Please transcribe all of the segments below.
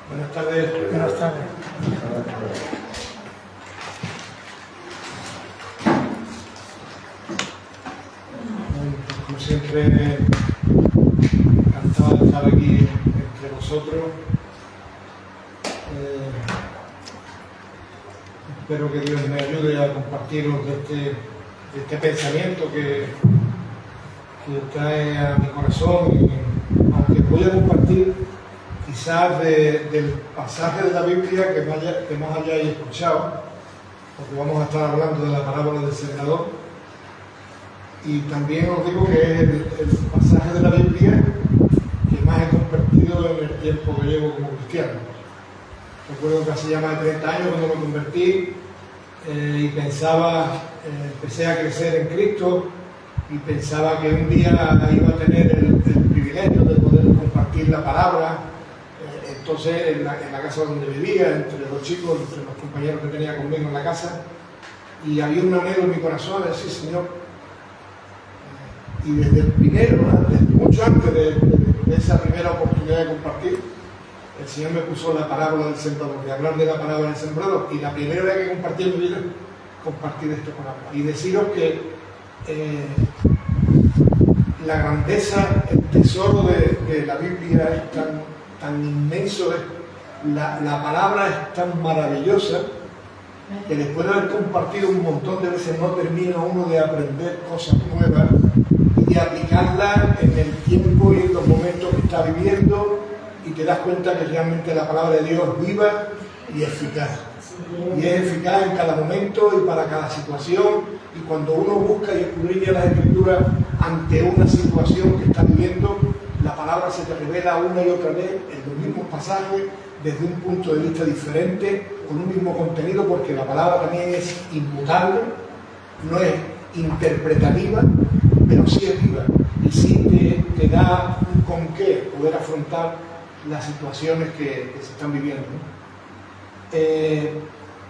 Buenas tardes. Buenas tardes. Como siempre, encantado de estar aquí entre vosotros. Espero que Dios me ayude a compartiros de este pensamiento que trae a mi corazón, y aunque voy a compartir quizás del pasaje de la Biblia que más hayáis escuchado, porque vamos a estar hablando de la parábola del sembrador, y también os digo que es el pasaje de la Biblia que más he compartido en el tiempo que llevo como cristiano. Recuerdo que hace ya más de 30 años cuando me convertí y empecé a crecer en Cristo, y pensaba que un día iba a tener el privilegio de poder compartir la palabra. Entonces, en la casa donde vivía, entre los chicos, entre los compañeros que tenía conmigo en la casa, y había un anhelo en mi corazón de decir: Señor, y desde el primero, desde mucho antes de esa primera oportunidad de compartir, el Señor me puso la parábola del sembrador, de hablar de la parábola del sembrador, y la primera vez que compartí en mi vida, compartir esta parábola. Y deciros que la grandeza, el tesoro de la Biblia es tan inmenso, la palabra es tan maravillosa, que después de haber compartido un montón de veces no termina uno de aprender cosas nuevas y de aplicarlas en el tiempo y en los momentos que está viviendo, y te das cuenta que realmente la palabra de Dios es viva y eficaz. Y es eficaz en cada momento y para cada situación. Y cuando uno busca y escudriña las Escrituras ante una situación que está viviendo, la palabra se te revela una y otra vez en los mismos pasajes, desde un punto de vista diferente, con un mismo contenido, porque la palabra también es inmutable, no es interpretativa, pero sí es viva, y sí te da con qué poder afrontar las situaciones que se están viviendo, ¿no?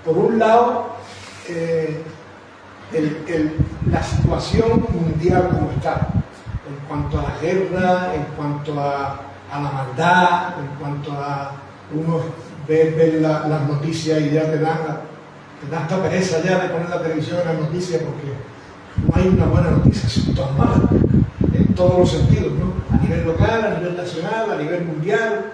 Por un lado, la situación mundial como está, en cuanto a la guerra, en cuanto a la maldad, en cuanto a uno ver las noticias y ya te da esta pereza ya de poner la televisión en las noticias, porque no hay una buena noticia, son todas malas, en todos los sentidos, ¿no? A nivel local, a nivel nacional, a nivel mundial,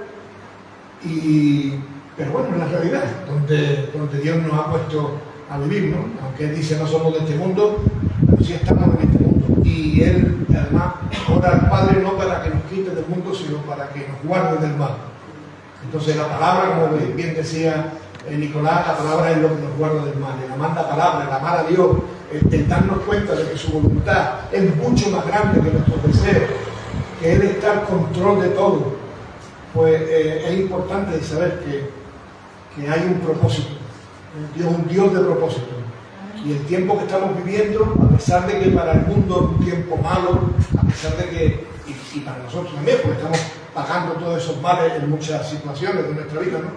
pero bueno, en la realidad, donde Dios nos ha puesto a vivir, ¿no? Aunque Él dice no somos de este mundo, pero sí estamos en este mundo. Y Él, además, ora al Padre no para que nos quite del mundo, sino para que nos guarde del mal. Entonces la palabra, como bien decía Nicolás, la palabra es lo que nos guarda del mal. El amar la palabra, el amar a Dios, el darnos cuenta de que su voluntad es mucho más grande que nuestros deseos, que Él está al control de todo, pues es importante saber que hay un propósito. Dios es un Dios de propósito. Y el tiempo que estamos viviendo, a pesar de que para el mundo es un tiempo malo, a pesar de que, y para nosotros también, porque estamos pagando todos esos males en muchas situaciones de nuestra vida, ¿no?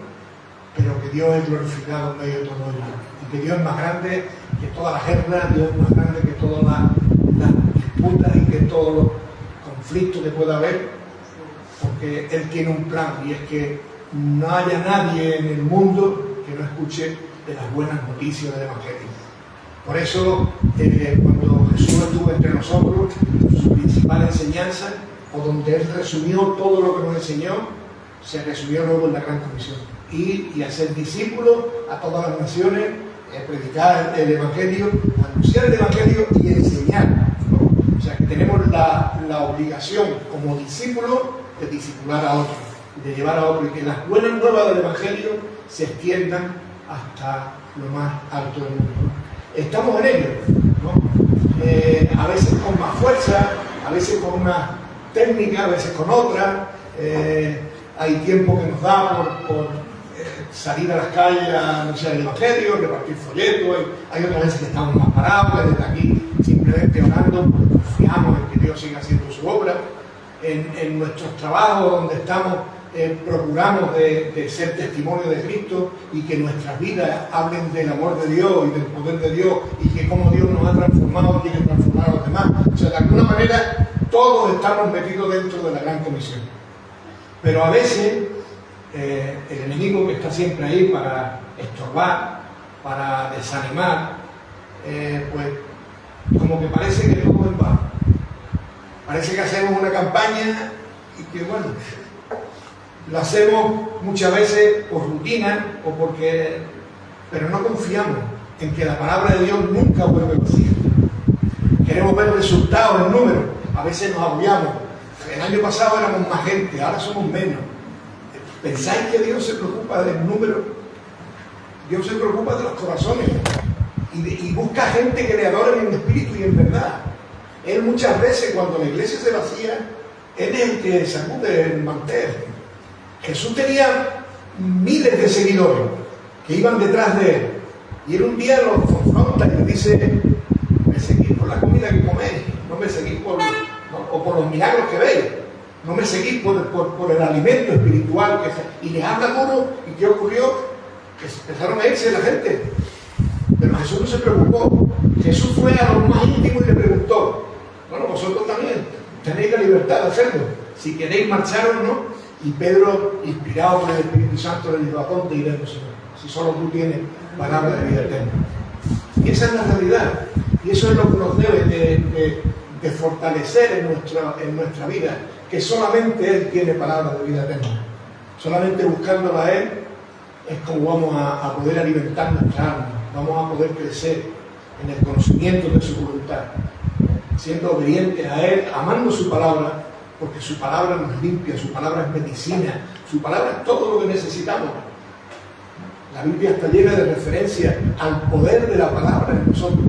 Pero que Dios es glorificado en medio de todo ello. Y que Dios es más grande que toda la guerra, Dios es más grande que todas las disputas y que todos los conflictos que pueda haber, porque Él tiene un plan, y es que no haya nadie en el mundo que no escuche de las buenas noticias del Evangelio. Por eso, cuando Jesús estuvo entre nosotros, su principal enseñanza, o donde Él resumió todo lo que nos enseñó, se resumió luego en la Gran Comisión. Ir y hacer discípulos a todas las naciones, predicar el Evangelio, anunciar el Evangelio y enseñar, ¿no? O sea, que tenemos la obligación como discípulos de discipular a otros, de llevar a otros, y que las buenas nuevas del Evangelio se extiendan hasta lo más alto del mundo, ¿no? Estamos en ello, ¿no? A veces con más fuerza, a veces con una técnica, a veces con otra. Hay tiempo que nos da por salir a las calles a anunciar el Evangelio, repartir folletos. Hay otras veces que estamos más parados, que desde aquí simplemente orando, porque confiamos en que Dios siga haciendo su obra. En nuestros trabajos donde estamos, procuramos de ser testimonio de Cristo, y que nuestras vidas hablen del amor de Dios y del poder de Dios, y que cómo Dios nos ha transformado y quiere transformar a los demás. O sea, de alguna manera todos estamos metidos dentro de la Gran Comisión. Pero a veces el enemigo que está siempre ahí para estorbar, para desanimar, pues como que parece que todo es vano. Parece que hacemos una campaña y que bueno, la hacemos muchas veces por rutina o porque, pero no confiamos en que la palabra de Dios nunca vuelve vacía. Queremos ver resultados en números, a veces nos apoyamos. El año pasado éramos más gente, ahora somos menos. ¿Pensáis que Dios se preocupa del número? Dios se preocupa de los corazones y busca gente que le adore en espíritu y en verdad. Él muchas veces, cuando la iglesia se vacía, Él es el que sacude el mantel. Jesús tenía miles de seguidores que iban detrás de Él. Y Él un día los confronta y les dice: me seguís por la comida que coméis, no me seguís por los milagros que veis, no me seguís por el alimento espiritual. Y les habla duro. ¿Y qué ocurrió? Que empezaron a irse la gente. Pero Jesús no se preocupó. Jesús fue a los más íntimos y le preguntó: bueno, vosotros también tenéis la libertad de hacerlo, si queréis marchar o no. Y Pedro, inspirado por el Espíritu Santo, le dijo: ¿a dónde iremos, Señor? Si solo tú tienes palabra de vida eterna. Y esa es la realidad. Y eso es lo que nos debe de fortalecer en nuestra vida, que solamente Él tiene palabra de vida eterna. Solamente buscándola a Él es como vamos a poder alimentar nuestra alma, vamos a poder crecer en el conocimiento de su voluntad, siendo obedientes a Él, amando su palabra, porque su palabra nos limpia, su palabra es medicina, su palabra es todo lo que necesitamos. La Biblia está llena de referencias al poder de la palabra en nosotros.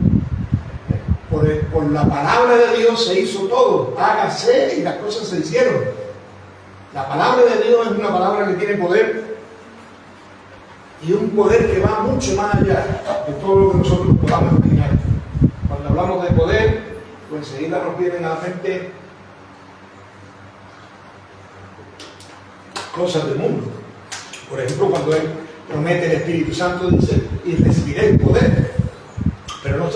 Por la palabra de Dios se hizo todo, hágase, y las cosas se hicieron. La palabra de Dios es una palabra que tiene poder, y un poder que va mucho más allá de todo lo que nosotros podamos imaginar. Cuando hablamos de poder, pues enseguida nos vienen a la mente cosas del mundo. Por ejemplo, cuando Él promete el Espíritu Santo, dice: y recibiréis poder. Pero no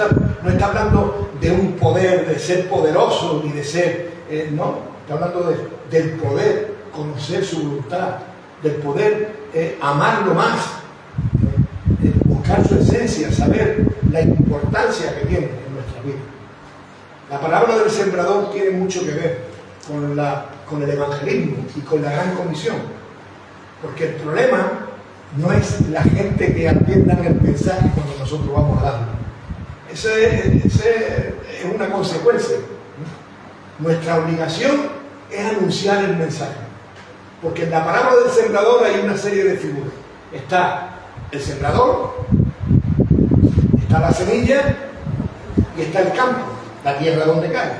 está hablando de un poder de ser poderoso ni de ser, no, está hablando del poder conocer su voluntad, del poder amarlo más, buscar su esencia, saber la importancia que tiene en nuestra vida. La parábola del sembrador tiene mucho que ver con el evangelismo y con la gran comisión, porque el problema no es la gente que atienda el mensaje cuando nosotros vamos a darlo. Ese es una consecuencia. Nuestra obligación es anunciar el mensaje, porque en la parábola del sembrador hay una serie de figuras. Está el sembrador, está la semilla y está el campo, la tierra donde cae.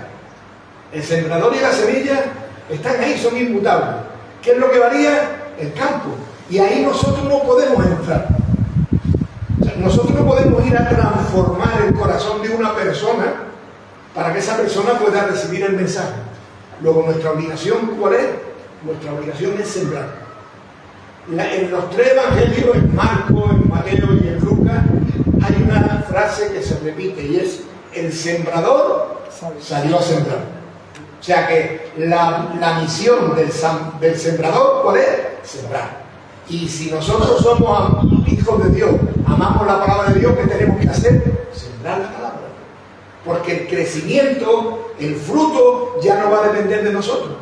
El sembrador y la semilla están ahí, son inmutables. ¿Qué es lo que varía? El campo. Y ahí nosotros no podemos entrar. O sea, nosotros no podemos ir a transformar el corazón de una persona para que esa persona pueda recibir el mensaje. Luego, nuestra obligación, ¿cuál es? Nuestra obligación es sembrar. En los tres evangelios, en Marcos, en Mateo y en Lucas, hay una frase que se repite y es: el sembrador salió a sembrar. O sea que la misión del sembrador, ¿cuál es? Sembrar. Y si nosotros somos hijos de Dios, amamos la palabra de Dios, ¿qué tenemos que hacer? Sembrar la palabra. Porque el crecimiento, el fruto, ya no va a depender de nosotros.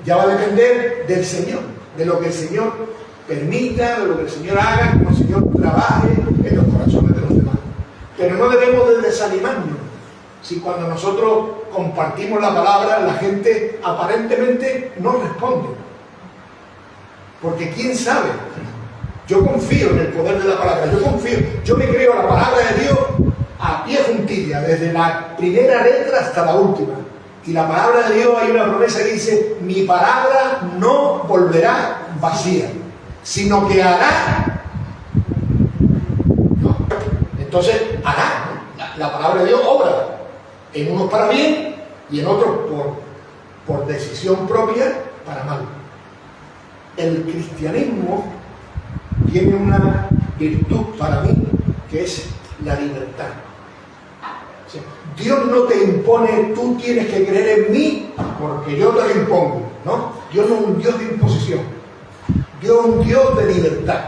Ya va a depender del Señor, de lo que el Señor permita, de lo que el Señor haga, como el Señor trabaje en los corazones de los demás. Pero no debemos de desanimarnos. Si cuando nosotros compartimos la palabra, la gente aparentemente no responde. Porque quién sabe, yo confío en el poder de la palabra, yo me creo la palabra de Dios a pie juntilla, desde la primera letra hasta la última. Y la palabra de Dios, hay una promesa que dice: mi palabra no volverá vacía, sino que hará. No. Entonces, hará. La palabra de Dios obra. En unos para bien y en otros por decisión propia para mal. El cristianismo tiene una virtud para mí, que es la libertad. O sea, Dios no te impone: tú tienes que creer en mí porque yo te lo impongo, ¿no? Dios no es un Dios de imposición. Dios es un Dios de libertad.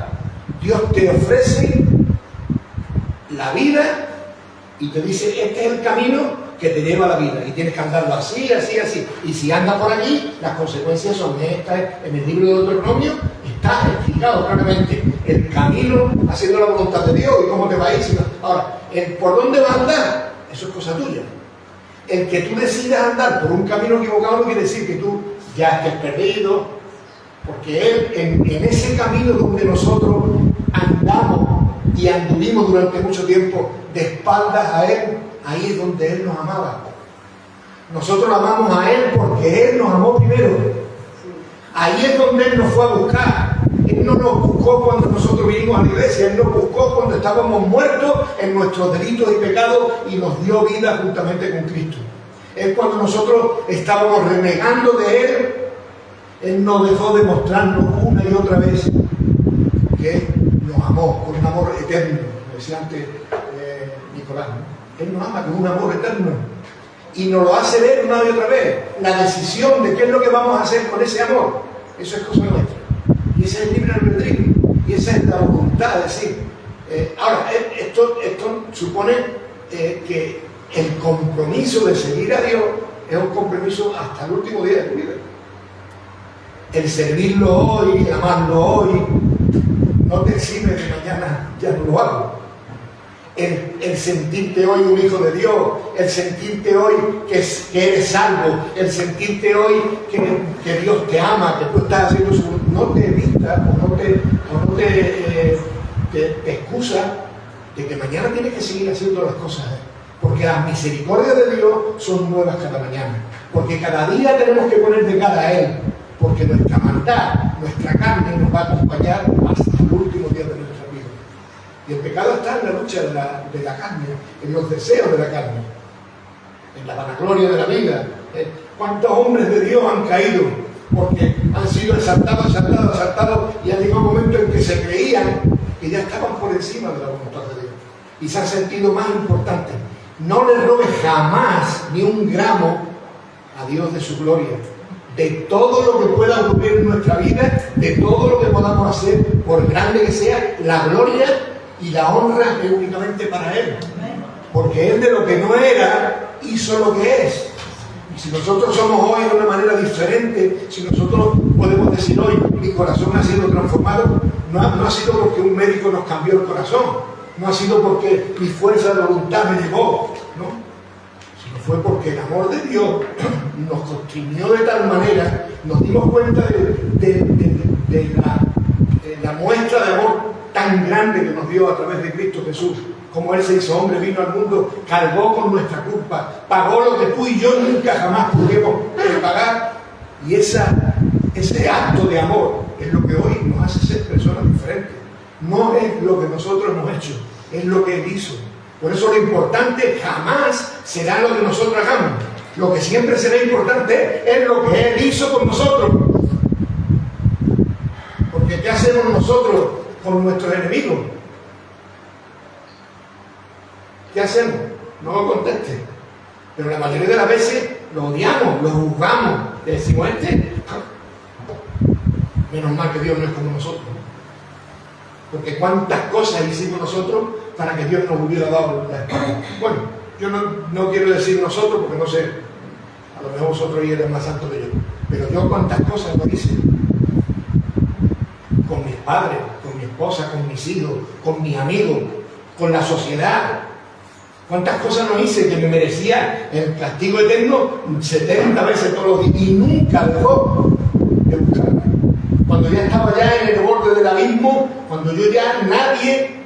Dios te ofrece la vida y te dice, este es el camino que te lleva a la vida y tienes que andarlo así, así, así. Y si andas por aquí, las consecuencias son estas. En el libro de Deuteronomio está explicado claramente el camino haciendo la voluntad de Dios y cómo te va a ir. Ahora, el por dónde vas a andar, eso es cosa tuya. El que tú decidas andar por un camino equivocado no quiere decir que tú ya estés perdido, porque Él, en ese camino donde nosotros andamos y anduvimos durante mucho tiempo de espaldas a Él, ahí es donde Él nos amaba. Nosotros amamos a Él porque Él nos amó primero. Ahí es donde Él nos fue a buscar. Él no nos buscó cuando nosotros vinimos a la iglesia. Él nos buscó cuando estábamos muertos en nuestros delitos y pecados y nos dio vida juntamente con Cristo. Él, cuando nosotros estábamos renegando de Él, Él no dejó de mostrarnos una y otra vez que Él nos amó con un amor eterno, como decía antes Nicolás, ¿no? Él nos ama con un amor eterno y nos lo hace ver una y otra vez. La decisión de qué es lo que vamos a hacer con ese amor, eso es cosa nuestra. Y ese es el libre albedrío, y esa es la voluntad de decir. Ahora, esto supone que el compromiso de seguir a Dios es un compromiso hasta el último día de tu vida. El servirlo hoy, el amarlo hoy, no te exime que mañana ya no lo hago. El sentirte hoy un hijo de Dios, el sentirte hoy que eres salvo, el sentirte hoy que Dios te ama, que tú estás haciendo su... No te evitas o no te excusa de que mañana tienes que seguir haciendo las cosas. Porque las misericordias de Dios son nuevas cada mañana. Porque cada día tenemos que poner de cara a Él. Porque nuestra maldad, nuestra carne nos va a acompañar hasta el último día de nuestra vida. Y el pecado está en la lucha de la carne, en los deseos de la carne, en la vanagloria de la vida. ¿Cuántos hombres de Dios han caído? Porque han sido exaltados y ha llegado un momento en que se creían que ya estaban por encima de la voluntad de Dios. Y se han sentido más importantes. No le robes jamás ni un gramo a Dios de su gloria. De todo lo que pueda ocurrir en nuestra vida, de todo lo que podamos hacer, por grande que sea, la gloria y la honra es únicamente para Él. Porque Él de lo que no era, hizo lo que es. Y si nosotros somos hoy de una manera diferente, si nosotros podemos decir hoy, mi corazón ha sido transformado, no ha sido porque un médico nos cambió el corazón, no ha sido porque mi fuerza de voluntad me llevó, ¿no? Sino fue porque el amor de Dios nos constriñó de tal manera, nos dimos cuenta de la muestra de amor tan grande que nos dio a través de Cristo Jesús. Como Él se hizo hombre, vino al mundo, cargó con nuestra culpa, pagó lo que tú y yo nunca jamás pudimos pagar. Y ese acto de amor es lo que hoy nos hace ser personas diferentes. No es lo que nosotros hemos hecho, es lo que Él hizo. Por eso lo importante jamás será lo que nosotros hagamos. Lo que siempre será importante es lo que Él hizo con nosotros. Porque ¿qué hacemos nosotros con nuestros enemigos? ¿Qué hacemos? No lo conteste. Pero la mayoría de las veces lo odiamos, lo juzgamos. Le decimos, menos mal que Dios no es como nosotros. Porque cuántas cosas hicimos nosotros para que Dios nos hubiera dado la espalda. Bueno, yo no quiero decir nosotros porque no sé, a lo mejor vosotros eres más santos que yo. Pero yo cuántas cosas no hice. Con mis padres, con mi esposa, con mis hijos, con mis amigos, con la sociedad. ¿Cuántas cosas no hice que me merecía el castigo eterno 70 veces todos los días? Y nunca dejó de buscarme. Cuando ya estaba ya en el borde del abismo, cuando yo ya nadie,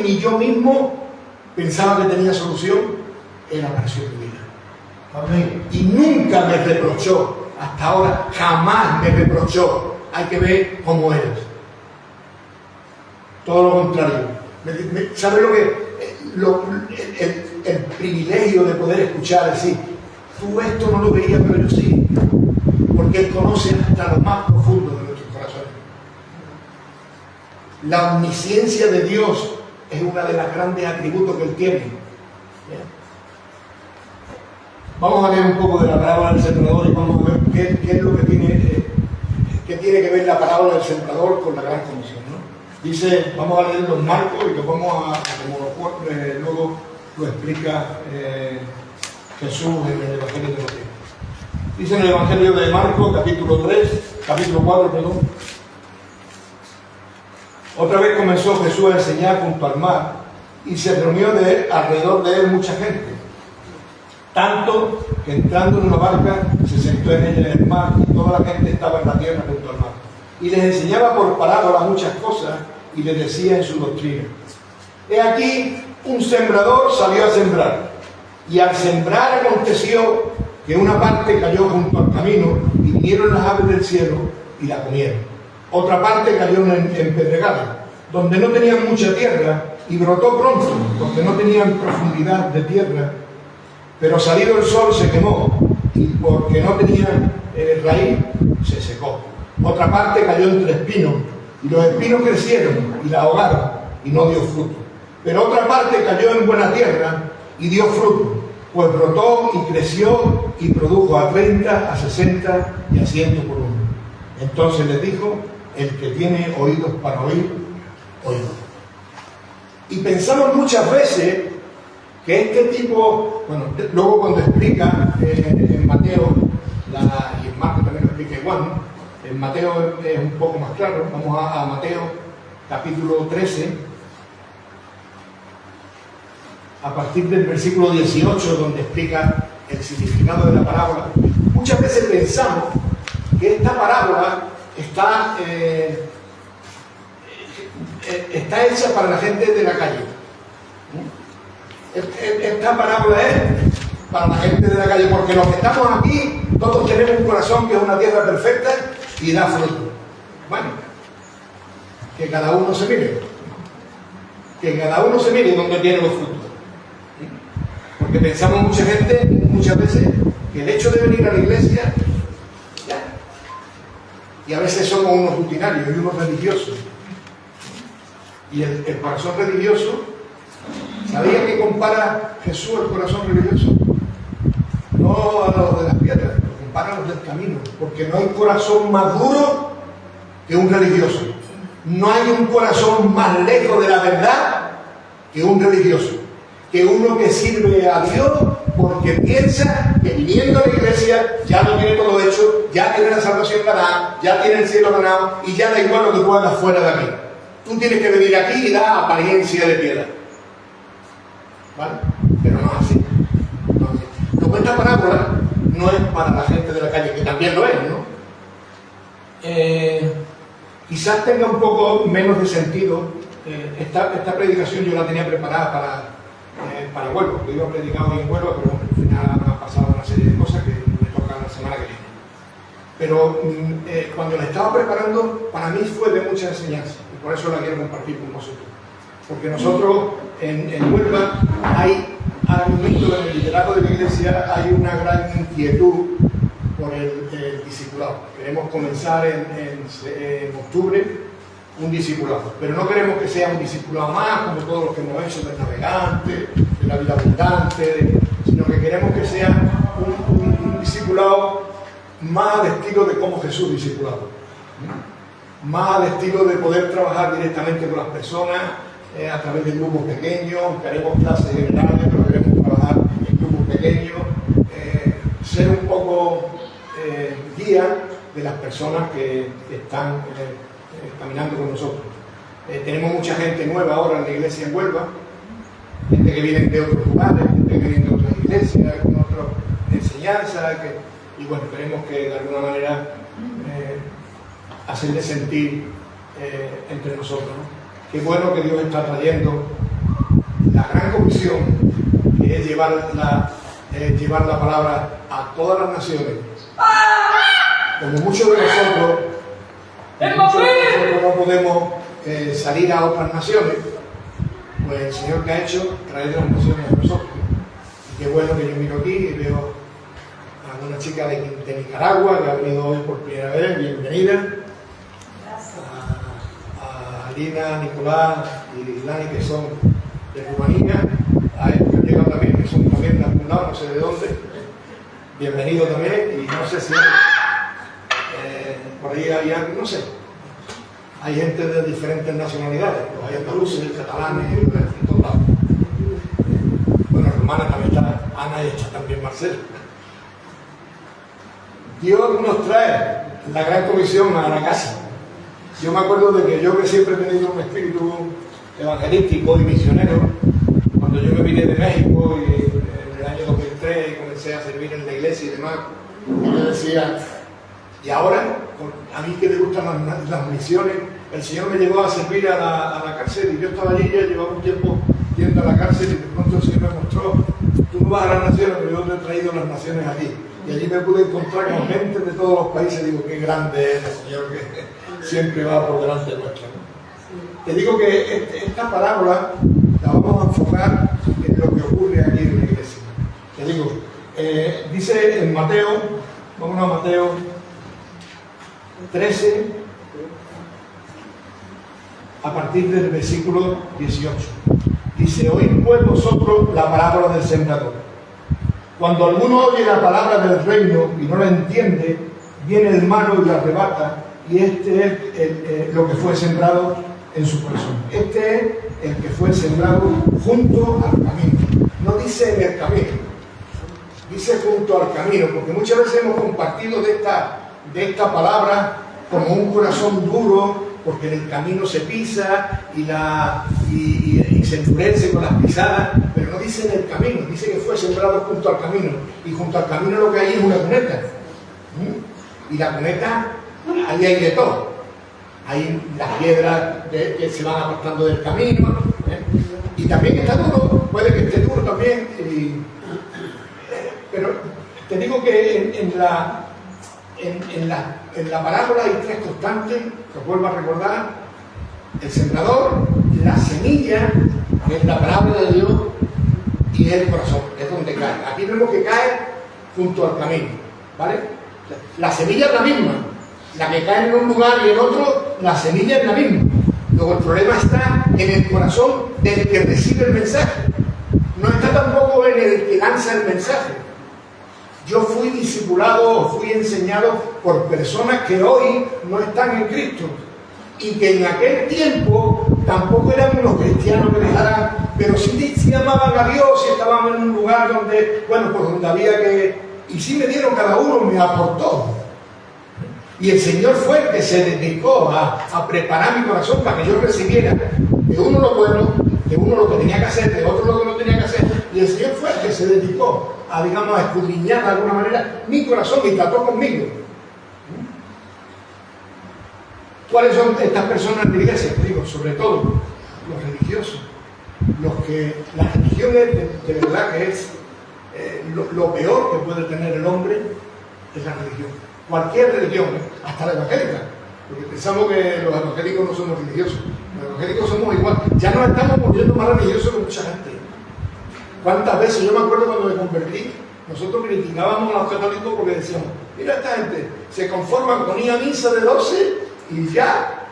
ni yo mismo pensaba que tenía solución, Él apareció en mi vida. Amén. Y nunca me reprochó, hasta ahora, jamás me reprochó. Hay que ver cómo eres. Todo lo contrario. ¿Sabe lo que? El privilegio de poder escuchar, decir, tú esto no lo veías, pero yo sí, porque Él conoce hasta lo más profundo de nuestros corazones. La omnisciencia de Dios es uno de los grandes atributos que Él tiene. ¿Bien? Vamos a leer un poco de la parábola del sembrador y vamos a ver qué es lo que tiene tiene que ver la parábola del sembrador con la gran comisión, ¿no? Dice, vamos a leer los marcos y lo vamos a, como luego lo explica Jesús en el Evangelio de Mateo. Dice en el Evangelio de Marcos, capítulo 4, perdón. Otra vez comenzó Jesús a enseñar junto al mar y se reunió alrededor de él mucha gente. Tanto que entrando en una barca se sentó en ella en el mar y toda la gente estaba en la tierra junto al mar. Y les enseñaba por parábolas muchas cosas y les decía en su doctrina: he aquí, un sembrador salió a sembrar, y al sembrar aconteció que una parte cayó junto al camino y vinieron las aves del cielo y la comieron. Otra parte cayó en pedregales, donde no tenían mucha tierra, y brotó pronto, porque no tenían profundidad de tierra, pero salido el sol se quemó, y porque no tenía raíz, se secó. Otra parte cayó entre espinos, y los espinos crecieron y la ahogaron, y no dio fruto. Pero otra parte cayó en buena tierra, y dio fruto, pues brotó y creció, y produjo a 30, a 60 y a 100 por uno. Entonces les dijo: el que tiene oídos para oír, oiga. Y pensamos muchas veces que este tipo, bueno, luego cuando explica en Mateo, y en Marcos también lo explica igual, ¿no? En Mateo es un poco más claro. Vamos a Mateo capítulo 13, a partir del versículo 18, donde explica el significado de la parábola. Muchas veces pensamos que esta parábola está hecha para la gente de la calle. Esta parábola es para la gente de la calle, porque los que estamos aquí, todos tenemos un corazón que es una tierra perfecta y da fruto. Bueno, que cada uno se mire. Que cada uno se mire donde tiene los frutos. Porque pensamos muchas veces, que el hecho de venir a la iglesia, ya. Y a veces somos unos rutinarios y unos religiosos. Y el corazón religioso, ¿sabía que compara Jesús el corazón religioso? No a los de las piedras, lo compara a los del camino. Porque no hay corazón más duro que un religioso. No hay un corazón más lejos de la verdad que un religioso. Que uno que sirve a Dios porque piensa que viniendo a la iglesia ya lo tiene todo hecho, ya tiene la salvación ganada, ya tiene el cielo ganado y ya da igual lo que tú hagas fuera de aquí. Tú tienes que venir aquí y dar apariencia de piedad. ¿Vale? Pero no es así. No es así. Luego esta parábola no es para la gente de la calle, que también lo es, ¿no? Quizás tenga un poco menos de sentido. Esta predicación yo la tenía preparada para Huelva, porque iba a predicar hoy en Huelva, pero al final me han pasado una serie de cosas que me tocan la semana que viene. Pero cuando la estaba preparando, para mí fue de mucha enseñanza, y por eso la quiero compartir con vosotros. Porque nosotros en Huelva hay, ahora mismo en el liderato de la iglesia, hay una gran inquietud por el discipulado. Queremos comenzar en octubre un discipulado, pero no queremos que sea un discipulado más como todos los que hemos hecho del navegante, de la vida abundante, sino que queremos que sea un discipulado más al estilo de cómo Jesús discipulaba, más al estilo de poder trabajar directamente con las personas a través de grupos pequeños. Queremos clases generales, pero queremos trabajar en grupos pequeños, ser un poco guía de las personas que están caminando con nosotros. Tenemos mucha gente nueva ahora en la iglesia en Huelva, gente que viene de otros lugares, gente que viene de otras iglesias, con otras enseñanzas, y bueno, queremos que de alguna manera hacerles sentir entre nosotros, ¿no? Qué bueno que Dios está trayendo la gran comisión, que es llevar la palabra a todas las naciones. Como muchos de nosotros no podemos salir a otras naciones, pues el Señor que ha hecho, traer las naciones a nosotros. Y qué bueno que yo miro aquí y veo a una chica de Nicaragua que ha venido hoy por primera vez. Bienvenida. A Alina, Nicolás y Lani, que son de Rumanía. A ellos que han llegado también, que son también de algún lado, no sé de dónde. Bienvenido también. Y no sé si por ahí hay, no sé, hay gente de diferentes nacionalidades, los hay andaluces, catalanes, de todos lados. Bueno, hermana también está, Ana y está también Marcela. Dios nos trae la gran comisión a la casa. Yo me acuerdo de que yo, que siempre he tenido un espíritu evangelístico y misionero, cuando yo me vine de México y en el año 2003 comencé a servir en la iglesia y demás, yo decía, y ahora, a mí que me gustan las misiones, el Señor me llevó a servir a la cárcel y yo estaba allí, ya llevaba un tiempo yendo a la cárcel y de pronto el Señor me mostró, tú no vas a las naciones, pero yo te he traído las naciones aquí. Y allí me pude encontrar con gente de todos los países. Digo, qué grande es el Señor, que siempre va por delante nuestra, ¿no? Te digo que esta parábola la vamos a enfocar en lo que ocurre aquí en la iglesia. Te digo, dice en Mateo, vámonos a Mateo 13, a partir del versículo 18. Dice, oíd pues vosotros la parábola del sembrador. Cuando alguno oye la palabra del reino y no la entiende, viene el malo y la arrebata, y este es lo que fue sembrado en su corazón. Este es el que fue sembrado junto al camino. No dice en el camino, dice junto al camino, porque muchas veces hemos compartido de esta palabra como un corazón duro, porque en el camino se pisa y se endurece con las pisadas, pero no dice en el camino, dice que fue sembrado junto al camino, y junto al camino lo que hay es una cuneta. Y la cuneta, ahí hay de todo. Hay las piedras que se van apartando del camino, y también está duro, puede que esté duro también, pero te digo que en la parábola hay tres constantes, que os vuelvo a recordar: el sembrador, la semilla, que es la palabra de Dios, y el corazón, es donde cae. Aquí vemos que cae junto al camino, ¿vale? La semilla es la misma, la que cae en un lugar y en otro, la semilla es la misma. Luego el problema está en el corazón del que recibe el mensaje, no está tampoco en el que lanza el mensaje. Yo fui discipulado o fui enseñado por personas que hoy no están en Cristo y que en aquel tiempo tampoco eran unos cristianos que dejaran, pero sí amaban a Dios y estaban en un lugar donde, bueno, pues donde había que, y sí me dieron, cada uno me aportó. Y el Señor fue el que se dedicó a preparar mi corazón para que yo recibiera de uno lo bueno, de uno lo que tenía que hacer, de otro lo que no tenía que hacer. Y el Señor fue el que se dedicó a, digamos, a escudriñar de alguna manera mi corazón y trató conmigo. ¿Cuáles son estas personas de la iglesia? Te digo, sobre todo los religiosos, los que la religión es de verdad que es lo peor que puede tener el hombre, es la religión. Cualquier religión, hasta la evangélica, porque pensamos que los evangélicos no somos religiosos. Los evangélicos somos igual. Ya nos estamos volviendo más religiosos que mucha gente. ¿Cuántas veces? Yo me acuerdo cuando me convertí, nosotros criticábamos a los católicos porque decíamos, mira, esta gente se conforman con ir a misa de 12 y ya.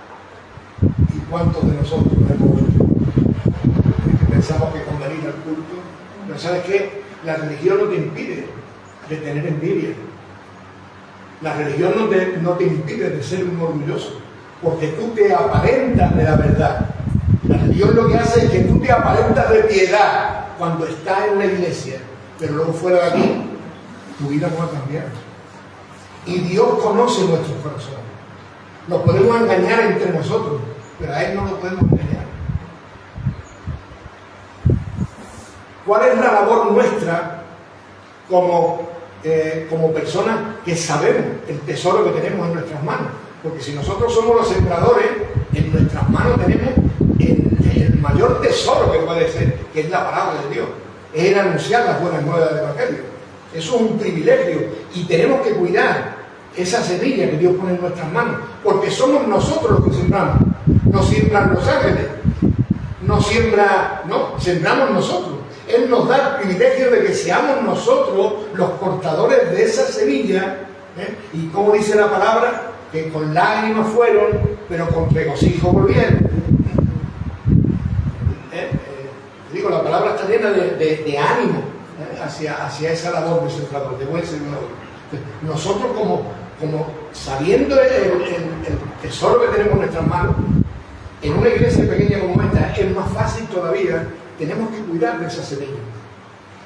¿Y cuántos de nosotros hemos vuelto? Que pensamos que con venir al culto, pero ¿sabes qué? La religión no te impide de tener envidia. La religión no te impide de ser un orgulloso, porque tú te aparentas de la verdad. La religión lo que hace es que tú te aparentas de piedad cuando estás en la iglesia, pero luego fuera de aquí, tu vida no va a cambiar. Y Dios conoce nuestros corazones. Nos podemos engañar entre nosotros, pero a Él no lo podemos engañar. ¿Cuál es la labor nuestra como personas que sabemos el tesoro que tenemos en nuestras manos? Porque si nosotros somos los sembradores, en nuestras manos tenemos el mayor tesoro que puede ser, que es la palabra de Dios, es el anunciar las buenas nuevas del Evangelio. Eso es un privilegio y tenemos que cuidar esa semilla que Dios pone en nuestras manos, porque somos nosotros los que sembramos. No siembran los ángeles, sembramos nosotros. Él nos da el privilegio de que seamos nosotros los portadores de esa semilla, y como dice la palabra, que con lágrimas fueron, pero con regocijo volvieron. Digo, la palabra está llena de ánimo hacia esa labor de sembrador, de buen sembrador. Nosotros como sabiendo el tesoro que tenemos en nuestras manos, en una iglesia pequeña como esta es más fácil todavía, tenemos que cuidar de esa semilla.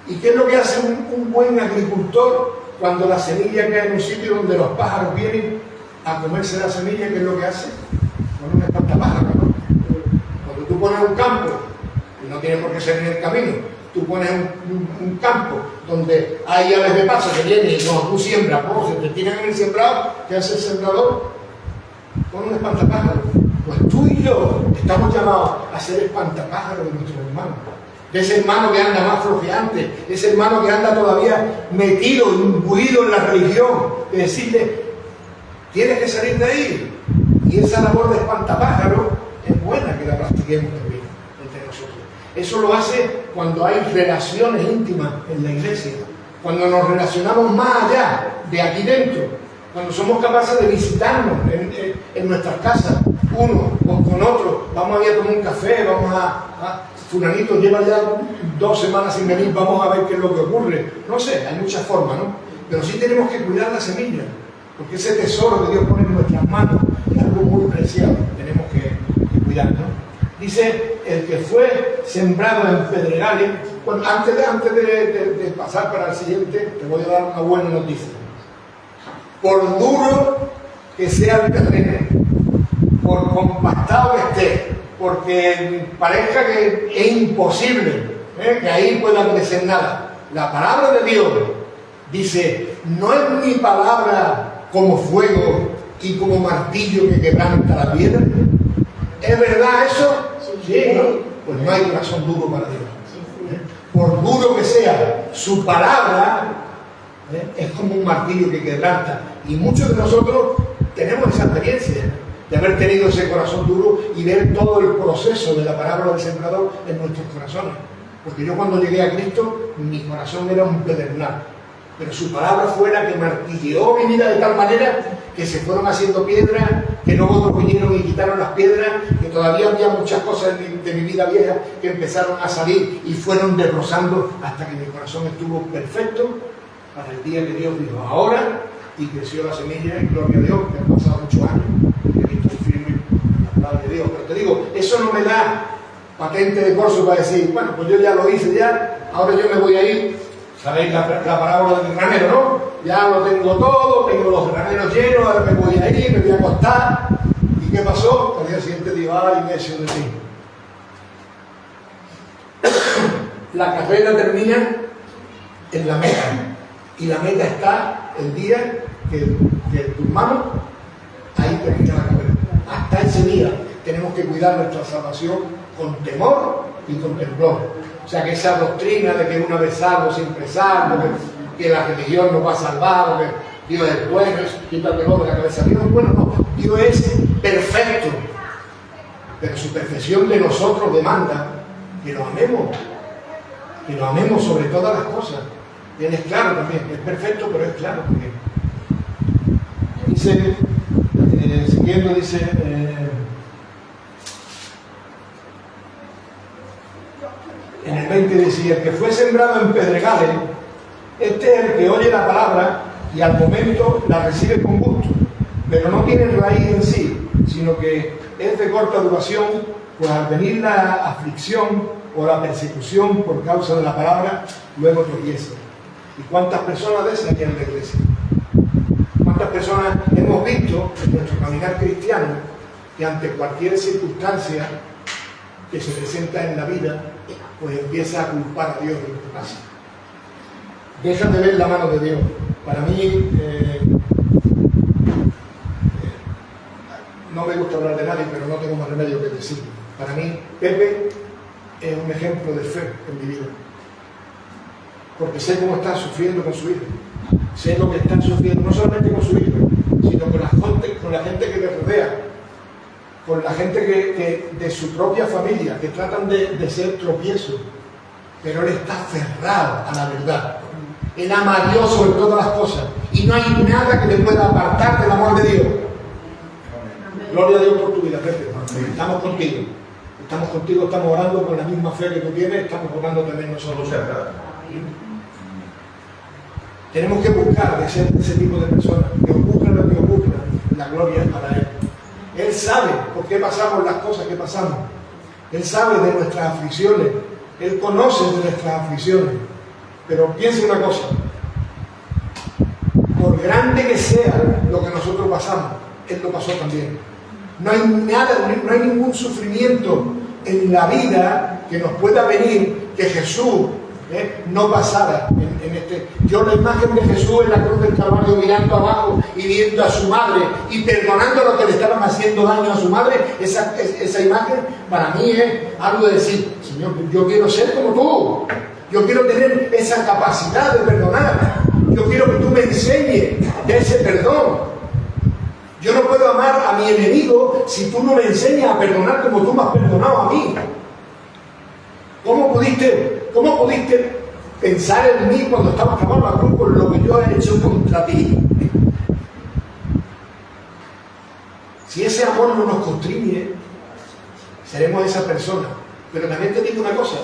¿Y qué es lo que hace un buen agricultor cuando la semilla cae en un sitio donde los pájaros vienen a comerse la semilla? ¿Qué es lo que hace? Con un espantapájaros, ¿no? Cuando tú pones un campo, y no tiene por qué ser en el camino, tú pones un campo donde hay aves de paso que vienen y no, tú siembras, se te tiran en el sembrado, ¿qué hace el sembrador? Pone un espantapájaros. Pues tú y yo estamos llamados a ser espantapájaros de nuestros hermanos. De ese hermano que anda más flojeante, ese hermano que anda todavía metido, imbuido en la religión, de decirle, tienes que salir de ahí. Y esa labor de espantapájaros es buena que la practiquemos también entre nosotros. Eso lo hace cuando hay relaciones íntimas en la iglesia, cuando nos relacionamos más allá de aquí dentro, cuando somos capaces de visitarnos en nuestras casas, uno con otro, vamos a ir a tomar un café, vamos a fulanito lleva ya 2 semanas sin venir, vamos a ver qué es lo que ocurre. No sé, hay muchas formas, ¿no? Pero sí tenemos que cuidar la semilla, porque ese tesoro que Dios pone en nuestras manos es algo muy preciado, tenemos que cuidar, ¿no? Dice, el que fue sembrado en pedregales. Bueno, antes de pasar para el siguiente, te voy a dar una buena noticia. Por duro que sea el terreno, por compactado que esté, porque parezca que es imposible, que ahí pueda crecer nada. La palabra de Dios dice, no es mi palabra como fuego y como martillo que quebranta la piedra. ¿Es verdad eso? Sí, ¿no? Pues no hay corazón duro para Dios. Por duro que sea, su palabra es como un martillo que quebranta. Y muchos de nosotros tenemos esa experiencia de haber tenido ese corazón duro y ver todo el proceso de la parábola del sembrador en nuestros corazones. Porque yo cuando llegué a Cristo, mi corazón era un pedernal, pero su palabra fue la que martilleó mi vida de tal manera que se fueron haciendo piedras, que luego otros vinieron y quitaron las piedras, que todavía había muchas cosas de mi vida vieja que empezaron a salir y fueron desbrozando hasta que mi corazón estuvo perfecto para el día que Dios dijo ahora, y creció la semilla, y gloria a Dios, que han pasado muchos años y estoy firme en la palabra de Dios. Pero te digo, eso no me da patente de corso para decir, bueno, pues yo ya lo hice ya, ahora yo me voy a ir. ¿Sabéis la parábola del granero, no? Ya lo tengo todo, tengo los graneros llenos, ahora me voy a ir, me voy a acostar. ¿Y qué pasó? Al día siguiente digo, ay, necio de ti. La carrera termina en la meta, y la meta está el día que tus manos, ahí termina la carrera. Hasta ese día tenemos que cuidar nuestra salvación con temor y con temblor. O sea, que esa doctrina de que una vez salvo, siempre salvo, que la religión nos va a salvar, que Dios es bueno, quítalo de la cabeza. Dios es bueno, no. Dios es perfecto, pero su perfección de nosotros demanda que lo amemos sobre todas las cosas. Él es claro también, es perfecto, pero es claro también. Dice, siguiendo, dice... en el 20 decía, el que fue sembrado en pedregales, este es el que oye la palabra y al momento la recibe con gusto, pero no tiene raíz en sí, sino que es de corta duración, pues al venir la aflicción o la persecución por causa de la palabra, luego tropieza. ¿Y cuántas personas de esas aquí en la iglesia? ¿Cuántas personas hemos visto en nuestro caminar cristiano que ante cualquier circunstancia que se presenta en la vida, pues empieza a culpar a Dios de lo que pasa? Dejan de ver la mano de Dios. Para mí, no me gusta hablar de nadie, pero no tengo más remedio que decirlo. Para mí, Pepe es un ejemplo de fe en mi vida. Porque sé cómo está sufriendo con su hijo. Sé lo que están sufriendo, no solamente con su hijo, sino con la gente que le rodea, con la gente que de su propia familia, que tratan de ser tropiezos, pero él está aferrado a la verdad. Él ama a Dios sobre todas las cosas y no hay nada que le pueda apartar del amor de Dios. Gloria a Dios por tu vida, Pepe. Estamos contigo, estamos orando con la misma fe que tú tienes, estamos orando también nosotros. Tenemos que buscar de ser ese tipo de personas que buscan lo que burla, la gloria es para Él. Él sabe por qué pasamos las cosas que pasamos. Él sabe de nuestras aflicciones. Él conoce de nuestras aflicciones. Pero piense una cosa. Por grande que sea lo que nosotros pasamos, Él lo pasó también. No hay nada, no hay ningún sufrimiento en la vida que nos pueda venir que Jesús no pasara en este. Yo la imagen de Jesús en la cruz del Calvario mirando abajo y viendo a su madre y perdonando lo que le estaban haciendo daño a su madre, esa imagen para mí es algo de decir, Señor, yo quiero ser como tú, yo quiero tener esa capacidad de perdonar, yo quiero que tú me enseñes de ese perdón. Yo no puedo amar a mi enemigo si tú no me enseñas a perdonar como tú me has perdonado a mí. ¿Cómo pudiste pensar en mí cuando estaba clavando la cruz por lo que yo he hecho contra ti? Si ese amor no nos constriñe, seremos esa persona. Pero también te digo una cosa.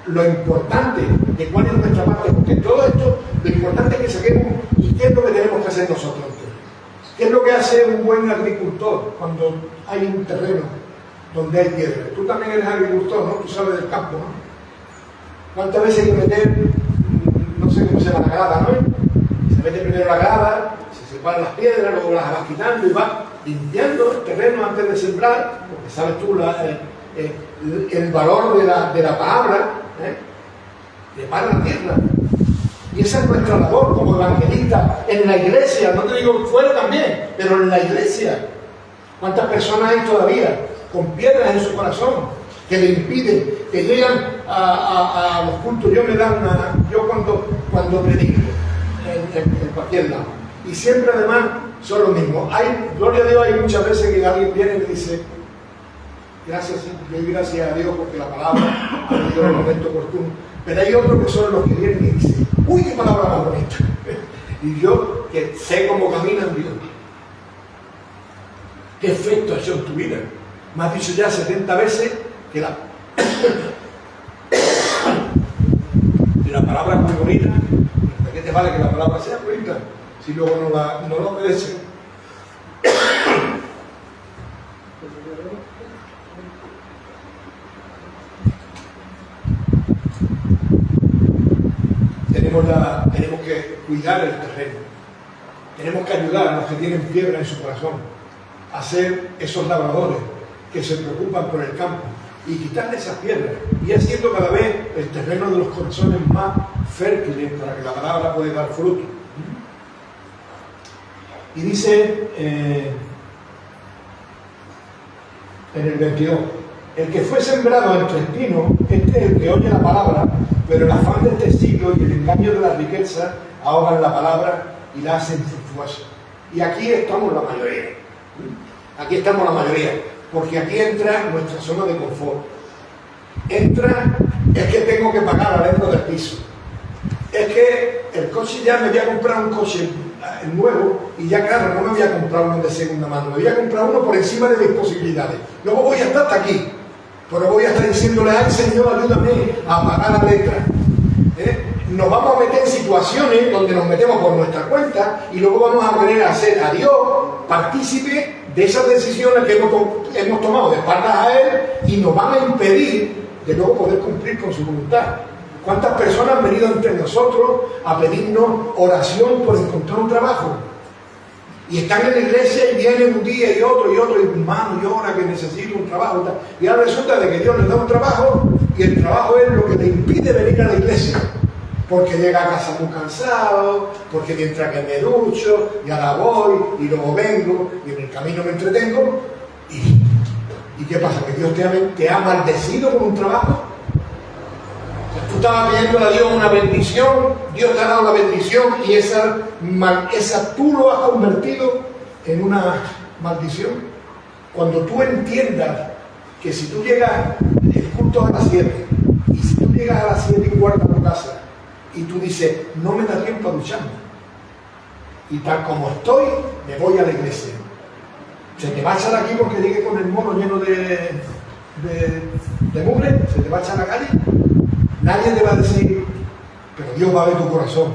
Lo importante de cuál es nuestra parte, porque todo esto, lo importante es que saquemos y qué es lo que tenemos que hacer nosotros. ¿Qué es lo que hace un buen agricultor cuando hay un terreno donde hay piedra? Tú también eres agricultor, ¿no? Tú sabes del campo, ¿no? ¿Cuántas veces hay que meter, no sé cómo se llama la grada, ¿no? Se mete primero la grada, se separan las piedras, luego las vas quitando y vas limpiando el terreno antes de sembrar, porque sabes tú el valor de la palabra, prepara la tierra. Y esa es nuestra labor como evangelistas en la iglesia, no te digo fuera también, pero en la iglesia. ¿Cuántas personas hay todavía con piedras en su corazón que le impiden, que llegan a los cultos? Yo cuando predico en cualquier lado, y siempre además son los mismos. Gloria a Dios, hay muchas veces que alguien viene y me dice, gracias, doy gracias a Dios porque la palabra ha venido en el momento oportuno. Pero hay otros que son los que vienen y dicen, uy, qué palabra más bonita. Y yo, que sé cómo caminan, digo, ¿qué efecto ha hecho en tu vida? Me has dicho ya 70 veces que la palabra es muy bonita. ¿De qué te vale que la palabra sea bonita si luego no la obedeces? Tenemos que cuidar el terreno, tenemos que ayudar a los que tienen piedra en su corazón a ser esos labradores que se preocupan por el campo y quitarle esas piedras y haciendo cada vez el terreno de los corazones más fértiles para que la palabra pueda dar fruto. Y dice en el 22, el que fue sembrado entre espinos, este es el que oye la palabra, pero el afán de este siglo y el engaño de la riqueza ahogan la palabra y la hacen infructuosa. Y aquí estamos la mayoría. Aquí estamos la mayoría, porque aquí entra nuestra zona de confort. Entra, es que tengo que pagar arriendo del piso. Es que el coche ya me voy a comprar un coche nuevo y ya claro, no me voy a comprar uno de segunda mano, me voy a comprar uno por encima de mis posibilidades. Luego voy a estar hasta aquí. Pero voy a estar diciéndole, ay Señor, ayúdame a pagar la letra. Nos vamos a meter en situaciones donde nos metemos por nuestra cuenta y luego vamos a querer hacer a Dios partícipe de esas decisiones que hemos tomado de espaldas a Él y nos van a impedir de luego poder cumplir con su voluntad. ¿Cuántas personas han venido entre nosotros a pedirnos oración por encontrar un trabajo? Y están en la iglesia y vienen un día y otro, y hermano, llora que necesito un trabajo. Y ahora resulta de que Dios les da un trabajo y el trabajo es lo que te impide venir a la iglesia. Porque llega a casa muy cansado, porque mientras que me ducho, y ahora voy, y luego vengo, y en el camino me entretengo. ¿Y qué pasa? ¿Que Dios te ha maldecido con un trabajo? Tú estabas pidiendo a Dios una bendición, Dios te ha dado la bendición y esa tú lo has convertido en una maldición. Cuando tú entiendas que si tú llegas, el culto a las 7, y si tú llegas a las 7:15 a tu casa, y tú dices, no me da tiempo a ducharme, y tal como estoy, me voy a la iglesia. Se te va a echar aquí porque llegué con el mono lleno de mugre, se te va a echar a la calle. Nadie te va a decir, pero Dios va a ver tu corazón.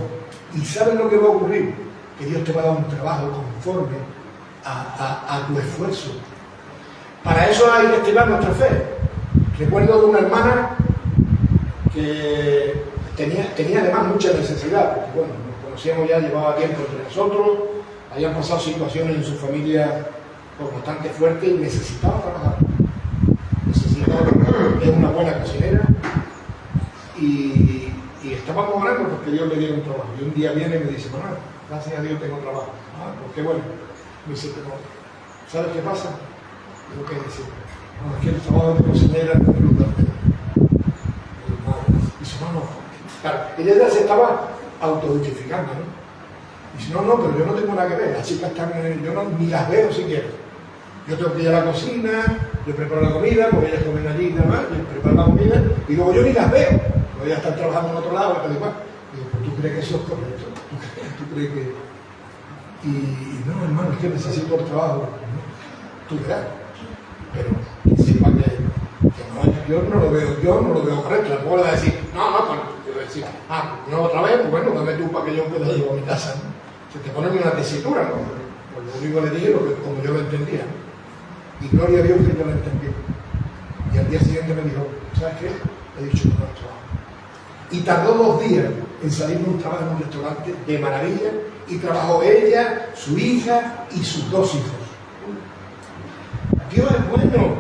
¿Y sabes lo que va a ocurrir? que Dios te va a dar un trabajo conforme a tu esfuerzo. Para eso hay que estirar nuestra fe. Recuerdo de una hermana que tenía además mucha necesidad, porque bueno, nos conocíamos ya, llevaba tiempo entre nosotros, habían pasado situaciones en su familia bastante fuertes y necesitaba trabajar. Es una buena cocinera y estábamos orando porque Dios le diera un trabajo. Y un día viene y me dice: Manuel, gracias a Dios tengo trabajo. Pues qué bueno. Me dice: pero ¿sabes qué pasa? Digo: ¿qué dice? No, es que el trabajo de cocinera no me lo da. Dice: no. Claro, ella ya se estaba autojustificando, ¿no? Dice: no, pero yo no tengo nada que ver. Las chicas están yo ni las veo siquiera. Yo tengo que ir a la cocina, yo preparo la comida, porque ellas comen allí y demás, yo preparo la comida, y luego yo ni las veo. Porque ellas están trabajando en otro lado, tal y cual. Digo: pues ¿tú crees que eso es correcto? ¿Tú crees que...? Y no, hermano, es que necesito el trabajo. Tú verás. Pero sepa que no, yo no lo veo correcto. La puedo decir: no, pues yo voy a decir: no otra vez, pues bueno, dame tú para que yo pueda ir a mi casa, ¿no? Se te pone una tesitura, ¿no? Pues lo único que le dije, como yo lo entendía, ¿no? Y gloria a Dios que yo lo entendí. Y al día siguiente me dijo: ¿sabes qué? He dicho que no es trabajo. Y tardó 2 días en salir de un trabajo en un restaurante de maravilla, y trabajó ella, su hija y sus 2 hijos. Dios es bueno.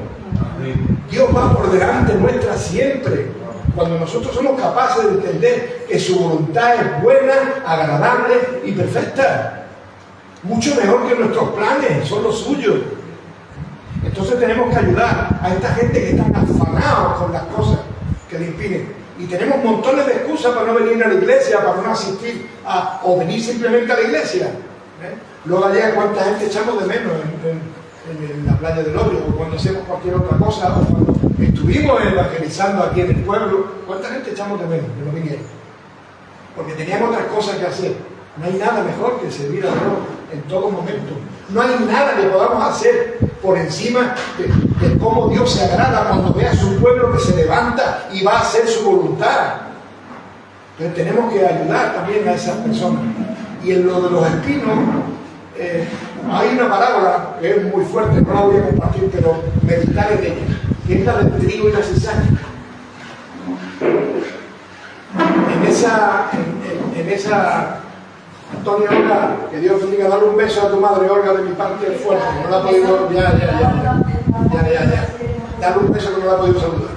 Dios va por delante nuestra siempre. Cuando nosotros somos capaces de entender que su voluntad es buena, agradable y perfecta. Mucho mejor que nuestros planes, son los suyos. Entonces tenemos que ayudar a esta gente que están afanados con las cosas que le impiden. Y tenemos montones de excusas para no venir a la iglesia, para no asistir o venir simplemente a la iglesia. Luego allá cuánta gente echamos de menos en la playa del Orio, o cuando hacemos cualquier otra cosa, o cuando estuvimos evangelizando aquí en el pueblo, cuánta gente echamos de menos que no vinieron. Porque teníamos otras cosas que hacer. No hay nada mejor que servir a Dios en todo momento. No hay nada que podamos hacer por encima de cómo Dios se agrada cuando ve a su pueblo que se levanta y va a hacer su voluntad. Entonces tenemos que ayudar también a esas personas. Y en lo de los espinos, hay una parábola que es muy fuerte, no la voy a compartir, pero meditar en ella, que es la del trigo y la cizaña. En esa Antonio, Olga, que Dios bendiga, dale un beso a tu madre, Olga, de mi parte fuerte, no la ha podido, ya. Dale un beso que no la ha podido saludar.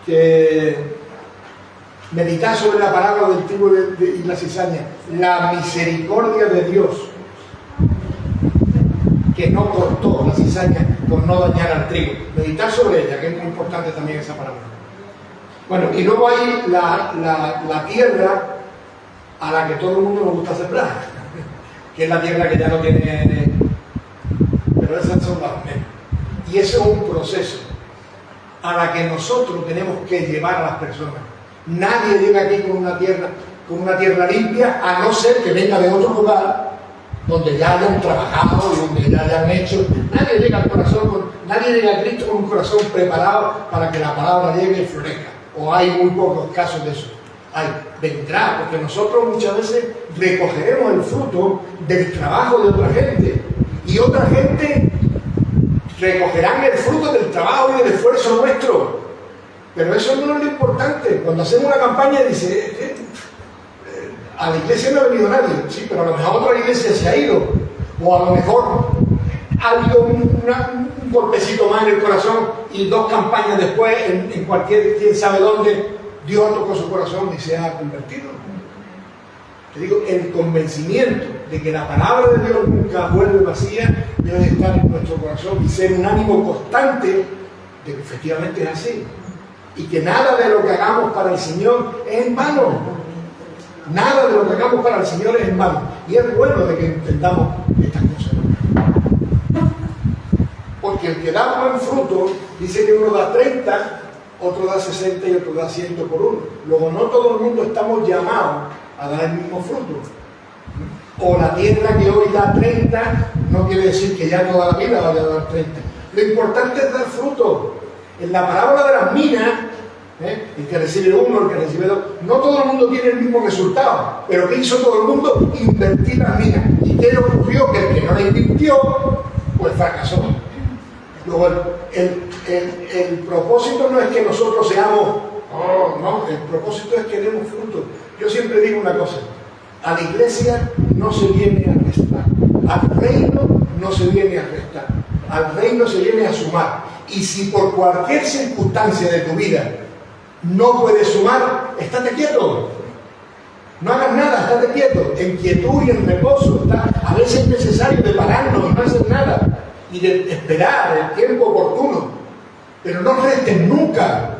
Que meditar sobre la parábola del trigo y la cizaña, la misericordia de Dios, que no cortó la cizaña por no dañar al trigo. Meditar sobre ella, que es muy importante también esa parábola. Bueno, y luego hay la tierra a la que todo el mundo nos gusta sembrar, que es la tierra que ya no tiene, pero esas son las menos. Y eso es un proceso a la que nosotros tenemos que llevar a las personas. Nadie llega aquí con una tierra limpia, a no ser que venga de otro lugar donde ya hayan trabajado y donde ya hayan hecho. Nadie llega a Cristo con un corazón preparado para que la palabra llegue y florezca. O hay muy pocos casos de eso. Vendrá, porque nosotros muchas veces recogeremos el fruto del trabajo de otra gente, y otra gente recogerán el fruto del trabajo y del esfuerzo nuestro. Pero eso no es lo importante. Cuando hacemos una campaña dice, a la iglesia no ha venido nadie, sí, pero a lo mejor otra iglesia se ha ido, o a lo mejor ha habido un golpecito más en el corazón, y 2 campañas después, en cualquier, quién sabe dónde, Dios tocó su corazón y se ha convertido. Te digo, el convencimiento de que la palabra de Dios nunca vuelve vacía debe estar en nuestro corazón y ser un ánimo constante de que efectivamente es así. Y que nada de lo que hagamos para el Señor es en vano. Nada de lo que hagamos para el Señor es en vano. Y es bueno de que entendamos estas cosas. Porque el que da buen fruto, dice que uno da 30, otro da 60 y otro da 100 por uno. Luego no todo el mundo estamos llamados a dar el mismo fruto. O la tierra que hoy da 30 no quiere decir que ya toda la vida vaya a dar 30. Lo importante es dar fruto. En la parábola de las minas El que recibe uno, el que recibe dos. No todo el mundo tiene el mismo resultado, pero ¿qué hizo todo el mundo? Invertir las minas. ¿Y qué le ocurrió? Que el que no la invirtió, pues fracasó. Luego, el propósito no es que nosotros seamos, no, el propósito es que demos fruto. Yo siempre digo una cosa: a la iglesia no se viene a restar, al reino no se viene a restar, al reino se viene a sumar. Y si por cualquier circunstancia de tu vida no puedes sumar, estate quieto. No hagas nada, estate quieto. En quietud y en reposo. A veces es necesario de pararnos y no hacer nada. Y de esperar el tiempo oportuno. Pero no restes nunca.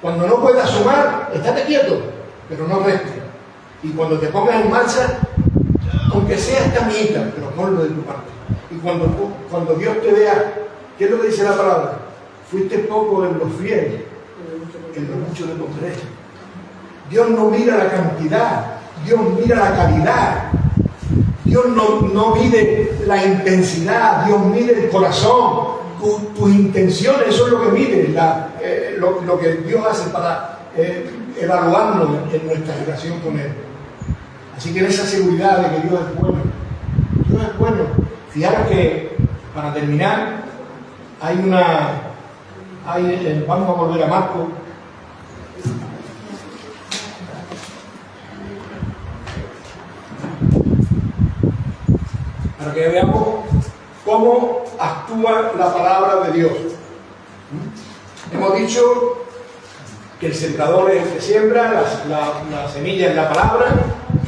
Cuando no puedas sumar, estate quieto. Pero no restes. Y cuando te pongas en marcha, aunque sea esta mitad, pero ponlo de tu parte. Y cuando Dios te vea, ¿qué es lo que dice la palabra? Fuiste poco en los fieles, en lo mucho te pondré. Dios no mira la cantidad, Dios mira la calidad. Dios no mide la intensidad, Dios mide el corazón, tus intenciones, eso es lo que mide, lo que Dios hace para evaluarnos en nuestra relación con Él. Así que en esa seguridad de que Dios es bueno, Dios es bueno. Fijaros que, para terminar, vamos a volver a Marcos. Para que veamos cómo actúa la palabra de Dios. Hemos dicho que el sembrador es el que siembra, la semilla es la palabra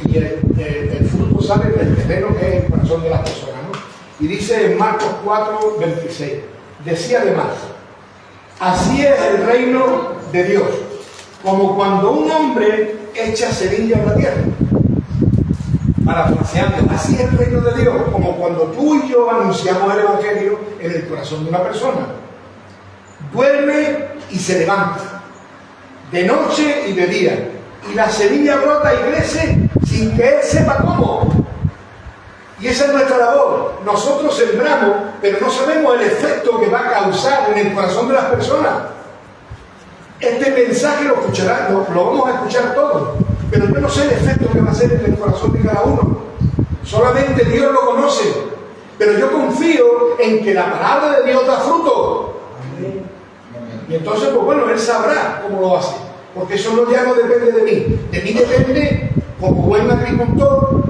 y el fruto sale del terreno que es el corazón de las personas, ¿no? Y dice en Marcos 4, 26, decía además: así es el reino de Dios, como cuando un hombre echa semilla en la tierra. Parafraseando, así es el reino de Dios, como cuando tú y yo anunciamos el Evangelio en el corazón de una persona. Duerme y se levanta, de noche y de día, y la semilla brota y crece sin que él sepa cómo. Y esa es nuestra labor. Nosotros sembramos, pero no sabemos el efecto que va a causar en el corazón de las personas. Este mensaje lo vamos a escuchar todos, pero yo no sé el efecto que va a hacer en el corazón de cada uno. Solamente Dios lo conoce. Pero yo confío en que la palabra de Dios da fruto. Y entonces, pues bueno, Él sabrá cómo lo hace. Porque eso ya no depende de mí. De mí depende, como buen agricultor,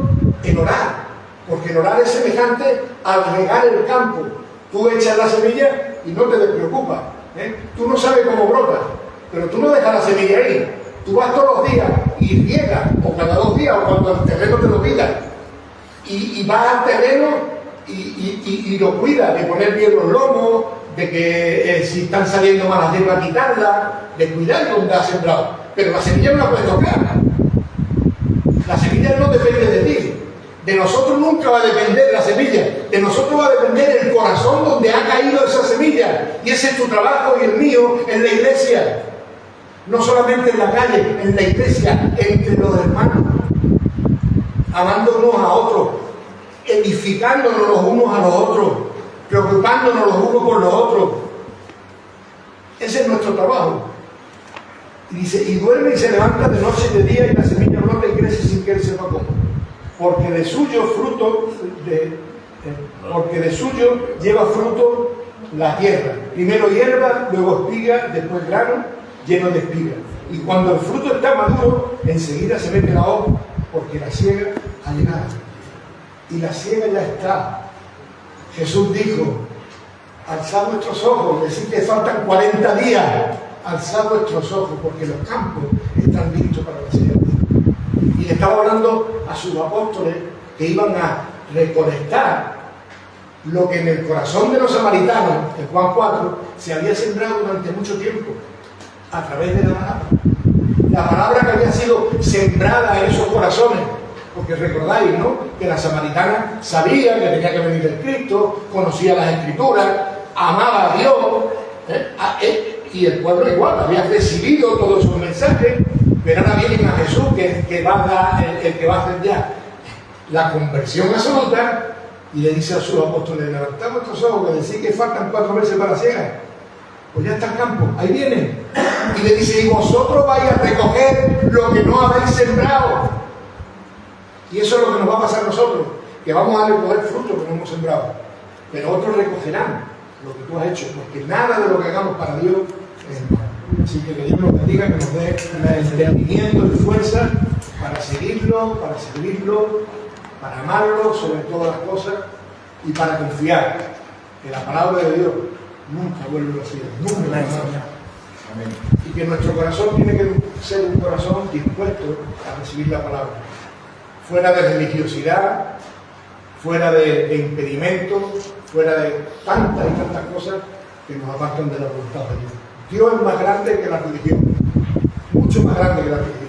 en orar. Porque el orar es semejante al regar el campo. Tú echas la semilla y no te preocupas. Tú no sabes cómo brota, pero tú no dejas la semilla ahí. Tú vas todos los días y riegas, o cada 2 días, o cuando el terreno te lo pida. Y vas al terreno y lo cuidas, de poner bien los lomos, de que si están saliendo malas hierbas, quitarlas, de cuidar donde has sembrado. Pero la semilla no la puedes tocar. La semilla no depende de ti. De nosotros nunca va a depender la semilla. De nosotros va a depender el corazón donde ha caído esa semilla. Y ese es tu trabajo y el mío en la iglesia. No solamente en la calle, en la iglesia, entre los hermanos. Amándonos a otros, edificándonos los unos a los otros, preocupándonos los unos por los otros. Ese es nuestro trabajo. Y dice, y duerme y se levanta de noche y de día, y la semilla brota y crece sin que él sepa cómo. Porque de suyo lleva fruto la tierra. Primero hierba, luego espiga, después grano lleno de espigas. Y cuando el fruto está maduro, enseguida se mete la hoz, porque la siega ha llegado. Y la siega ya está. Jesús dijo: alzad vuestros ojos, decid que faltan 40 días. Alzad vuestros ojos, porque los campos están listos para la siega. Y le estaba hablando a sus apóstoles que iban a recolectar lo que en el corazón de los samaritanos, en Juan 4, se había sembrado durante mucho tiempo, a través de la palabra. La palabra que había sido sembrada en esos corazones. Porque recordáis, ¿no?, que la samaritana sabía que tenía que venir el Cristo, conocía las Escrituras, amaba a Dios, y el pueblo igual, había recibido todos esos mensajes, pero ahora vienen a Jesús, que va a dar, el que va a hacer ya la conversión absoluta, y le dice a sus apóstoles: levantad vuestros ojos, que decís que faltan 4 meses para la siega. Pues ya está el campo, ahí viene. Y le dice, y vosotros vais a recoger lo que no habéis sembrado. Y eso es lo que nos va a pasar a nosotros, que vamos a recoger fruto que no hemos sembrado. Pero otros recogerán lo que tú has hecho, porque nada de lo que hagamos para Dios es en vano. Así que Dios nos bendiga, que nos dé entendimiento y fuerza para seguirlo, para servirlo, para amarlo sobre todas las cosas y para confiar que la palabra de Dios nunca vuelve vacía, nunca la enseña. Y que nuestro corazón tiene que ser un corazón dispuesto a recibir la palabra, fuera de religiosidad, fuera de impedimentos, fuera de tantas y tantas cosas que nos apartan de la voluntad de Dios. Dios es más grande que la religión, mucho más grande que la religión.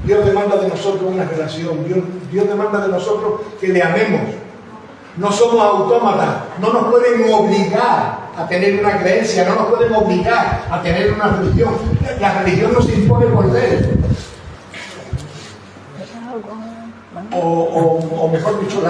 Dios demanda de nosotros una relación, Dios demanda de nosotros que le amemos. No somos autómatas, no nos pueden obligar a tener una creencia, no nos pueden obligar a tener una religión. La religión no se impone por ley. O mejor dicho,